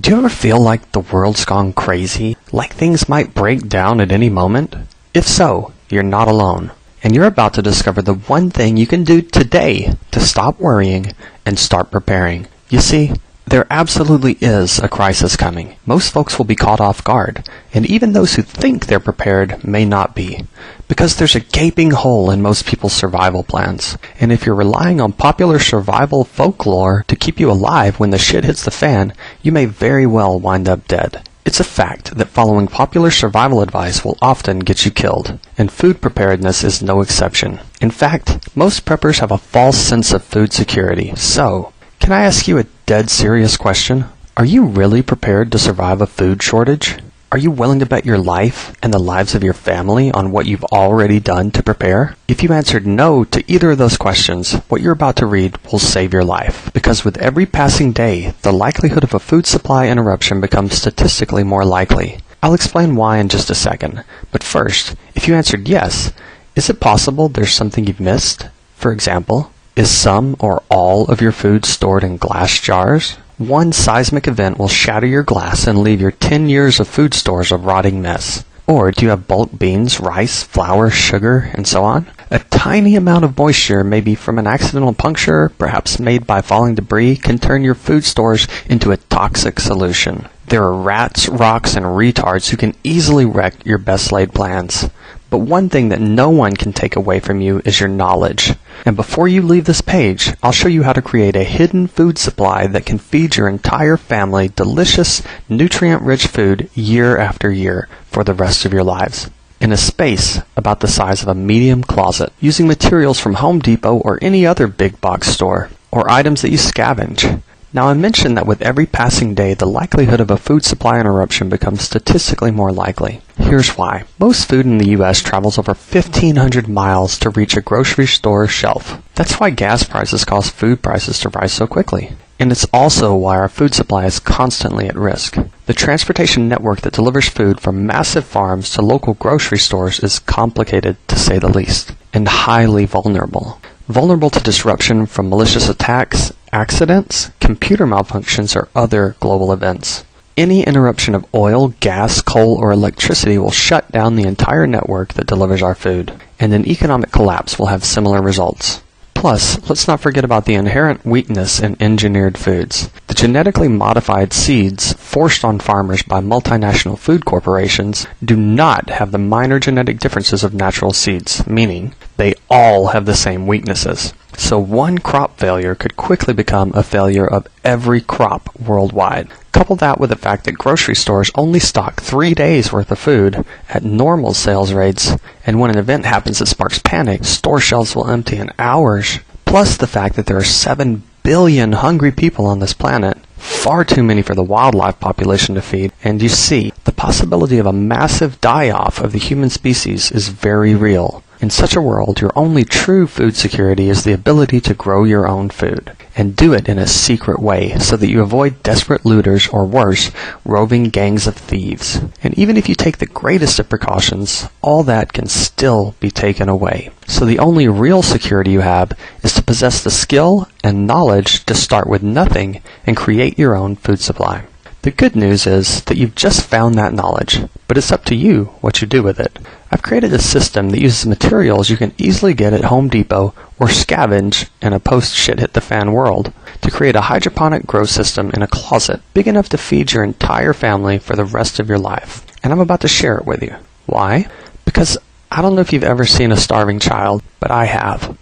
Do you ever feel like the world's gone crazy? Like things might break down at any moment? If so, you're not alone. And you're about to discover the one thing you can do today to stop worrying and start preparing. You see, there absolutely is a crisis coming. Most folks will be caught off guard, and even those who think they're prepared may not be, because there's a gaping hole in most people's survival plans. And if you're relying on popular survival folklore to keep you alive when the shit hits the fan, you may very well wind up dead. It's a fact that following popular survival advice will often get you killed, and food preparedness is no exception. In fact, most preppers have a false sense of food security. So, can I ask you a dead serious question? Are you really prepared to survive a food shortage? Are you willing to bet your life and the lives of your family on what you've already done to prepare? If you answered no to either of those questions, what you're about to read will save your life. Because with every passing day, the likelihood of a food supply interruption becomes statistically more likely. I'll explain why in just a second. But first, if you answered yes, is it possible there's something you've missed? For example, is some or all of your food stored in glass jars? One seismic event will shatter your glass and leave your 10 years of food stores a rotting mess. Or do you have bulk beans, rice, flour, sugar, and so on? A tiny amount of moisture, maybe from an accidental puncture, perhaps made by falling debris, can turn your food stores into a toxic solution. There are rats, rocks, and retards who can easily wreck your best laid plans. But one thing that no one can take away from you is your knowledge. And before you leave this page, I'll show you how to create a hidden food supply that can feed your entire family delicious, nutrient-rich food year after year for the rest of your lives. In a space about the size of a medium closet, using materials from Home Depot or any other big box store, or items that you scavenge. Now, I mentioned that with every passing day, the likelihood of a food supply interruption becomes statistically more likely. Here's why. Most food in the U.S. travels over 1,500 miles to reach a grocery store shelf. That's why gas prices cause food prices to rise so quickly. And it's also why our food supply is constantly at risk. The transportation network that delivers food from massive farms to local grocery stores is complicated, to say the least, and highly vulnerable. Vulnerable to disruption from malicious attacks, accidents, computer malfunctions, or other global events. Any interruption of oil, gas, coal, or electricity will shut down the entire network that delivers our food, and an economic collapse will have similar results. Plus, let's not forget about the inherent weakness in engineered foods. The genetically modified seeds forced on farmers by multinational food corporations do not have the minor genetic differences of natural seeds, meaning they all have the same weaknesses. So one crop failure could quickly become a failure of every crop worldwide. Couple that with the fact that grocery stores only stock 3 days worth of food at normal sales rates, and when an event happens that sparks panic, store shelves will empty in hours. Plus the fact that there are 7 billion hungry people on this planet, far too many for the wildlife population to feed, and you see, the possibility of a massive die-off of the human species is very real. In such a world, your only true food security is the ability to grow your own food, and do it in a secret way so that you avoid desperate looters or worse, roving gangs of thieves. And even if you take the greatest of precautions, all that can still be taken away. So the only real security you have is to possess the skill and knowledge to start with nothing and create your own food supply. The good news is that you've just found that knowledge, but it's up to you what you do with it. I've created a system that uses materials you can easily get at Home Depot or scavenge in a post-shit-hit-the-fan world to create a hydroponic grow system in a closet big enough to feed your entire family for the rest of your life. And I'm about to share it with you. Why? Because I don't know if you've ever seen a starving child, but I have.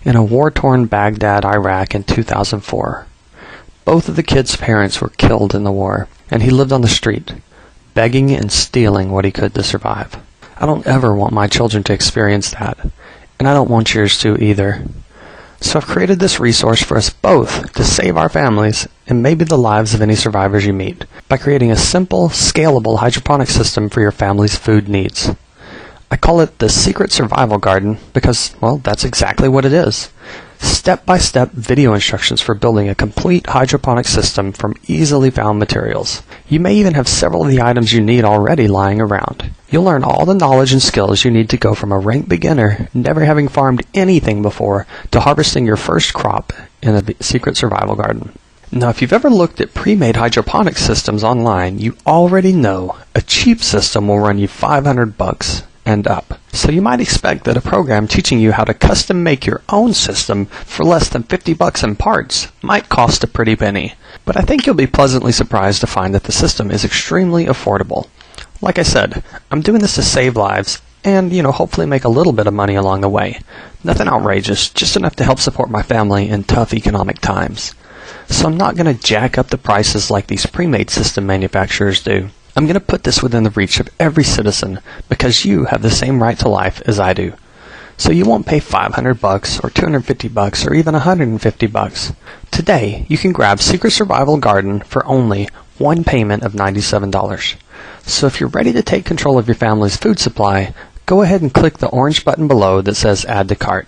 In a war-torn Baghdad, Iraq in 2004. Both of the kids' parents were killed in the war, and he lived on the street, begging and stealing what he could to survive. I don't ever want my children to experience that, and I don't want yours to either. So I've created this resource for us both to save our families and maybe the lives of any survivors you meet by creating a simple, scalable hydroponic system for your family's food needs. I call it the Secret Survival Garden because, well, that's exactly what it is. Step-by-step video instructions for building a complete hydroponic system from easily found materials. You may even have several of the items you need already lying around. You'll learn all the knowledge and skills you need to go from a rank beginner, never having farmed anything before, to harvesting your first crop in a secret survival garden. Now, if you've ever looked at pre-made hydroponic systems online, you already know a cheap system will run you $500 and up. So you might expect that a program teaching you how to custom make your own system for less than $50 in parts might cost a pretty penny. But I think you'll be pleasantly surprised to find that the system is extremely affordable. Like I said, I'm doing this to save lives and, hopefully make a little bit of money along the way. Nothing outrageous, just enough to help support my family in tough economic times. So I'm not going to jack up the prices like these pre-made system manufacturers do. I'm going to put this within the reach of every citizen because you have the same right to life as I do. So you won't pay $500 or $250 or even $150. Today, you can grab Secret Survival Garden for only one payment of $97. So if you're ready to take control of your family's food supply, go ahead and click the orange button below that says Add to Cart.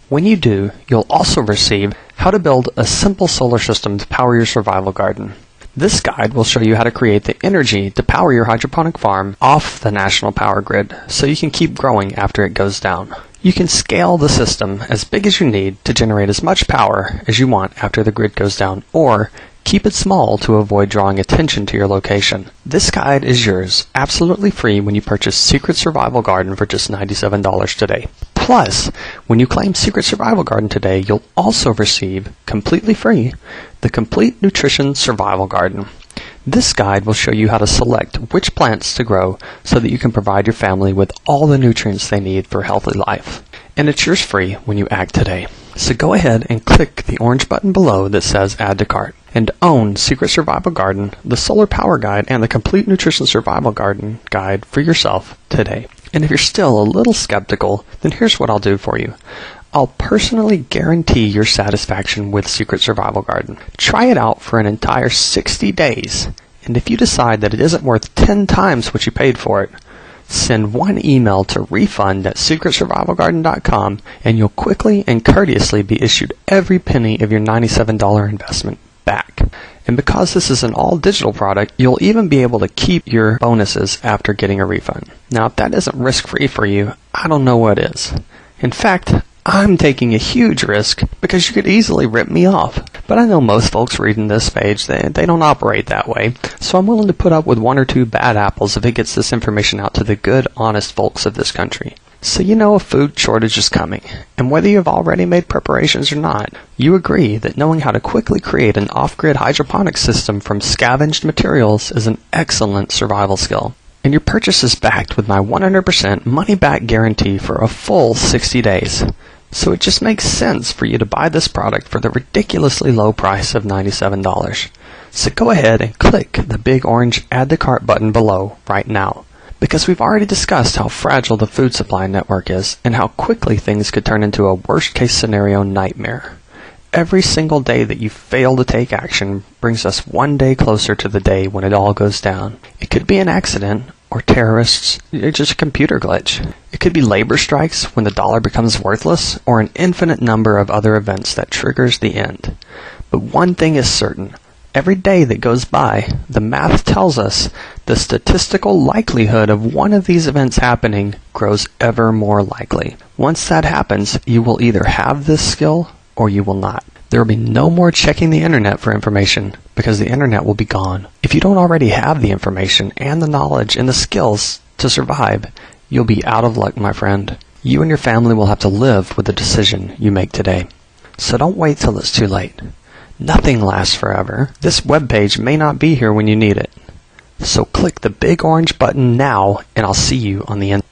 When you do, you'll also receive how to build a simple solar system to power your survival garden. This guide will show you how to create the energy to power your hydroponic farm off the national power grid so you can keep growing after it goes down. You can scale the system as big as you need to generate as much power as you want after the grid goes down, or keep it small to avoid drawing attention to your location. This guide is yours absolutely free when you purchase Secret Survival Garden for just $97 today. Plus, when you claim Secret Survival Garden today, you'll also receive, completely free, the Complete Nutrition Survival Garden. This guide will show you how to select which plants to grow so that you can provide your family with all the nutrients they need for a healthy life. And it's yours free when you act today. So go ahead and click the orange button below that says Add to Cart and own Secret Survival Garden, the Solar Power Guide, and the Complete Nutrition Survival Garden Guide for yourself today. And if you're still a little skeptical, then here's what I'll do for you. I'll personally guarantee your satisfaction with Secret Survival Garden. Try it out for an entire 60 days, and if you decide that it isn't worth 10 times what you paid for it, send one email to refund@secretsurvivalgarden.com and you'll quickly and courteously be issued every penny of your $97 investment back. And because this is an all-digital product, you'll even be able to keep your bonuses after getting a refund. Now, if that isn't risk-free for you, I don't know what is. In fact, I'm taking a huge risk because you could easily rip me off. But I know most folks reading this page, they don't operate that way. So I'm willing to put up with one or two bad apples if it gets this information out to the good, honest folks of this country. So you know a food shortage is coming, and whether you've already made preparations or not, you agree that knowing how to quickly create an off-grid hydroponic system from scavenged materials is an excellent survival skill. And your purchase is backed with my 100% money-back guarantee for a full 60 days. So it just makes sense for you to buy this product for the ridiculously low price of $97. So go ahead and click the big orange Add to Cart button below right now. Because we've already discussed how fragile the food supply network is and how quickly things could turn into a worst-case scenario nightmare. Every single day that you fail to take action brings us one day closer to the day when it all goes down. It could be an accident, or terrorists, or just a computer glitch. It could be labor strikes when the dollar becomes worthless, or an infinite number of other events that triggers the end. But one thing is certain. Every day that goes by, the math tells us the statistical likelihood of one of these events happening grows ever more likely. Once that happens, you will either have this skill or you will not. There will be no more checking the internet for information because the internet will be gone. If you don't already have the information and the knowledge and the skills to survive, you'll be out of luck, my friend. You and your family will have to live with the decision you make today. So don't wait till it's too late. Nothing lasts forever. This webpage may not be here when you need it. So click the big orange button now and I'll see you on the end.